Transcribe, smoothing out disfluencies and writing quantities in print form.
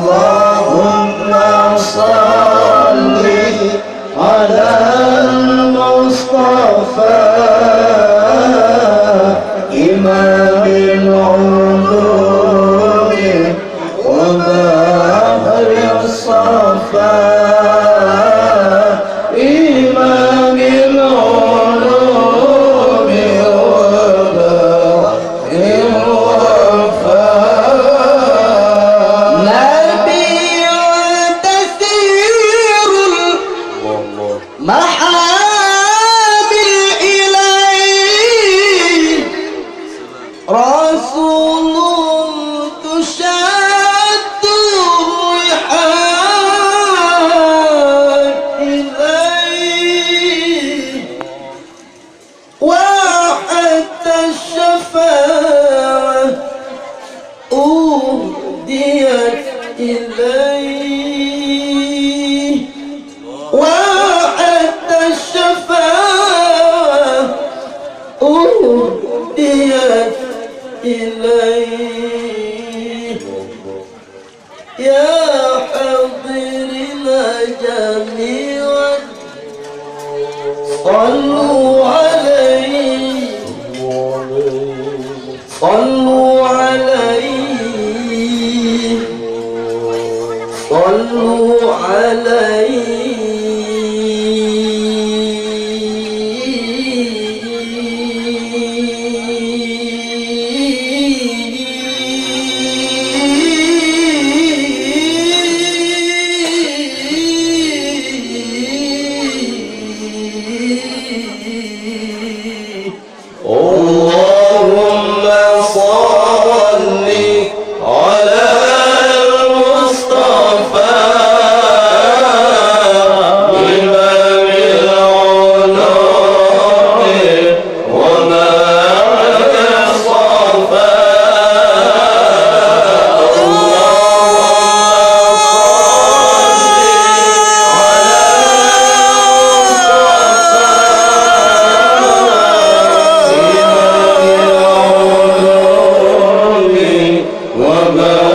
اللهم صل على المصطفى إمام العلوم وبحر الصفا إمام العلوم وبحر الوفاء نبي تسير المحامل إليه رسول تشد الرحال إليه وحتى الشفاعة أهديت إليه وحتى الشفاعة أهديت إليه يا حاضرنا جميعا صلوا عليه صلوا عليه صلوا عليه اللهم صل على المصطفى إمام العلوم وبحر الصفا اللهم صل على المصطفى إمام العلوم وبحر